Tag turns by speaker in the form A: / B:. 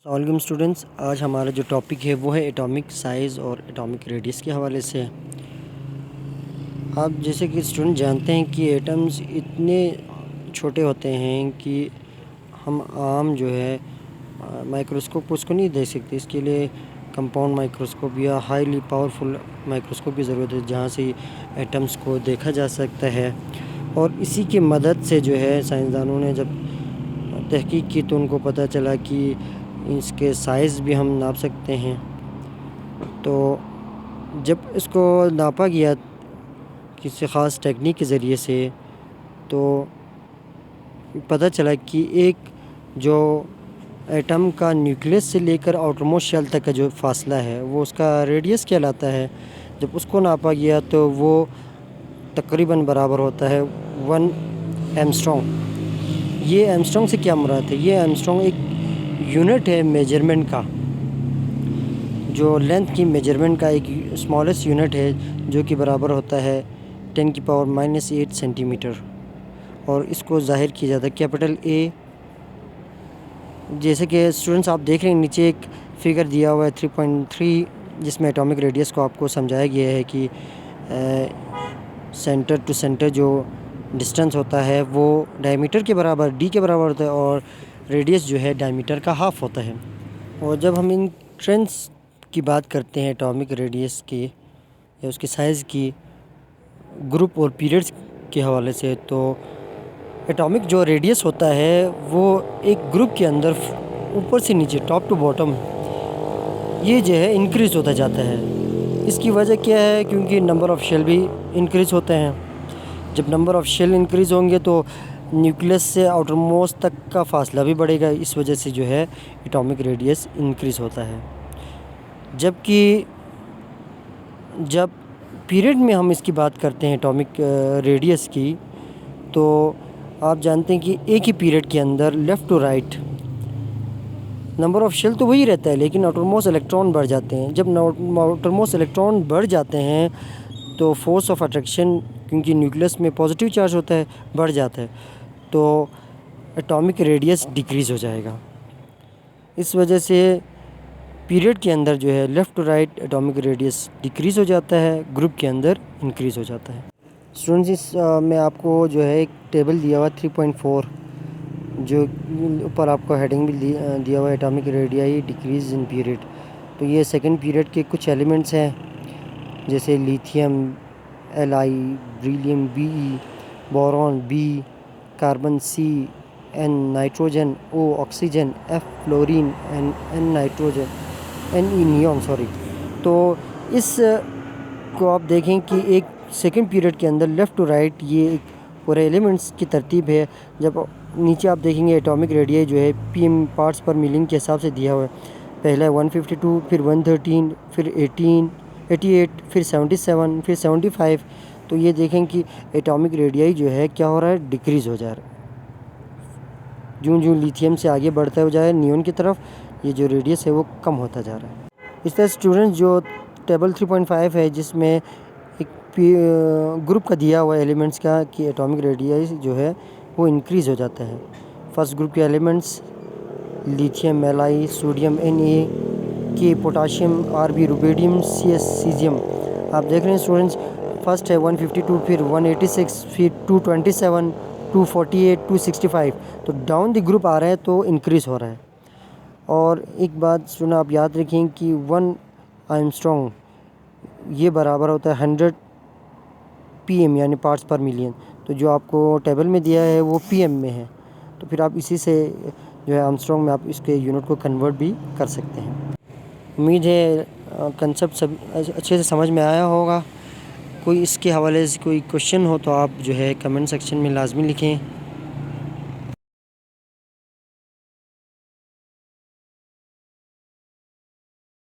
A: अस्सलाम स्टूडेंट्स, आज हमारा जो टॉपिक है वो है एटॉमिक साइज़ और एटॉमिक रेडियस के हवाले से। आप जैसे कि स्टूडेंट जानते हैं कि एटम्स इतने छोटे होते हैं कि हम आम जो है माइक्रोस्कोप उसको नहीं देख सकते। इसके लिए कंपाउंड माइक्रोस्कोप या हाईली पावरफुल माइक्रोस्कोप की ज़रूरत है, जहाँ से एटम्स को देखा जा सकता है। और इसी की मदद से जो है साइंसदानों ने जब तहकीक की तो उनको पता चला कि इसके साइज़ भी हम नाप सकते हैं। तो जब इसको नापा गया किसी ख़ास टेक्निक के ज़रिए से, तो पता चला कि एक जो एटम का न्यूक्लियस से लेकर आउटरमोस्ट शेल तक का जो फ़ासला है वो उसका रेडियस कहलाता है। जब उसको नापा गया तो वो तकरीबन बराबर होता है 1 एंगस्ट्रॉम। ये एंगस्ट्रॉम से क्या मुराद है? ये एंगस्ट्रॉम एक यूनिट है मेजरमेंट का, जो लेंथ की मेजरमेंट का एक स्मॉलेस्ट यूनिट है, जो कि बराबर होता है 10⁻⁸ सेंटीमीटर। और इसको ज़ाहिर किया जाता है कैपिटल ए। जैसे कि स्टूडेंट्स आप देख रहे हैं नीचे एक फ़िगर दिया हुआ है 3.3, जिसमें एटॉमिक रेडियस को आपको समझाया गया है कि सेंटर टू सेंटर जो डिस्टेंस होता है वो डायमीटर के बराबर डी के बराबर होता है, और रेडियस जो है डायमीटर का हाफ़ होता है। और जब हम इन ट्रेंड्स की बात करते हैं एटॉमिक रेडियस की या उसके साइज़ की ग्रुप और पीरियड्स के हवाले से, तो एटॉमिक जो रेडियस होता है वो एक ग्रुप के अंदर ऊपर से नीचे टॉप टू बॉटम ये जो है इंक्रीज़ होता जाता है। इसकी वजह क्या है? क्योंकि नंबर ऑफ़ शेल भी इंक्रीज़ होते हैं। जब नंबर ऑफ़ शेल इंक्रीज़ होंगे तो न्यूक्लियस से आउटर मोस्ट तक का फ़ासला भी बढ़ेगा। इस वजह से जो है एटॉमिक रेडियस इंक्रीज़ होता है। जबकि जब पीरियड में हम इसकी बात करते हैं एटॉमिक रेडियस की, तो आप जानते हैं कि एक ही पीरियड के अंदर left to right number of shell तो वही रहता है, लेकिन आउटरमोस्ट इलेक्ट्रॉन बढ़ जाते हैं। जब आउटरमोस्ट इलेक्ट्रॉन बढ़ जाते हैं तो फोर्स ऑफ अट्रैक्शन, क्योंकि न्यूक्लियस में पॉजिटिव चार्ज होता है, बढ़ जाता है, तो एटॉमिक रेडियस डिक्रीज़ हो जाएगा। इस वजह से पीरियड के अंदर जो है left to right atomic radius decrease हो जाता है, ग्रुप के अंदर इंक्रीज़ हो जाता है। स्टूडेंट्स, इस में आपको जो है एक टेबल दिया हुआ 3.4, जो ऊपर आपको हेडिंग भी दिया हुआ है atomic radii decrease in period. तो ये सेकंड पीरियड के कुछ एलिमेंट्स हैं, जैसे lithium Li, beryllium Be, boron B, carbon C, N nitrogen, O oxygen, F fluorine, N nitrogen, Ne neon sorry. तो इस को आप देखें कि एक सेकंड पीरियड के अंदर लेफ़्ट टू राइट ये एक पूरे एलिमेंट्स की तरतीब है। जब नीचे आप देखेंगे एटॉमिक रेडियस जो है pm पार्ट्स पर मिलियन के हिसाब से दिया हुआ है। पहला है 152, फिर 113, फिर 18, 88, फिर 77, फिर 75। तो ये देखें कि एटॉमिक रेडियस जो है क्या हो रहा है, डिक्रीज़ हो जा रहा है। जो लिथियम से आगे बढ़ता हो जाए नियॉन की तरफ, ये जो रेडियस है वो कम होता जा रहा है। इस तरह स्टूडेंट्स जो टेबल 3.5 है, जिसमें एक ग्रुप का दिया हुआ है एलिमेंट्स का कि एटॉमिक रेडियस जो है वो इंक्रीज़ हो जाता है। फर्स्ट ग्रुप के elements lithium Li, sodium Na, के potassium Rb, rubidium Cs, caesium. आप देख रहे हैं स्टूडेंट्स, फर्स्ट है 152, फिर 186, फिर 227, 248, 265। तो डाउन द ग्रुप आ रहा है तो इंक्रीज़ हो रहा है। और एक बात सुना, आप याद रखें कि 1 एंगस्ट्रॉम ये बराबर होता है 100 pm यानी पार्ट्स पर मिलियन। तो जो आपको टेबल में दिया है वो pm में है, तो फिर आप इसी से जो है एंगस्ट्रॉम में आप इसके यूनिट को कन्वर्ट भी कर सकते हैं। उम्मीद है कंसेप्ट सब अच्छे से समझ में आया होगा। कोई इसके हवाले से कोई क्वेश्चन हो तो आप जो है कमेंट सेक्शन में लाजमी लिखें।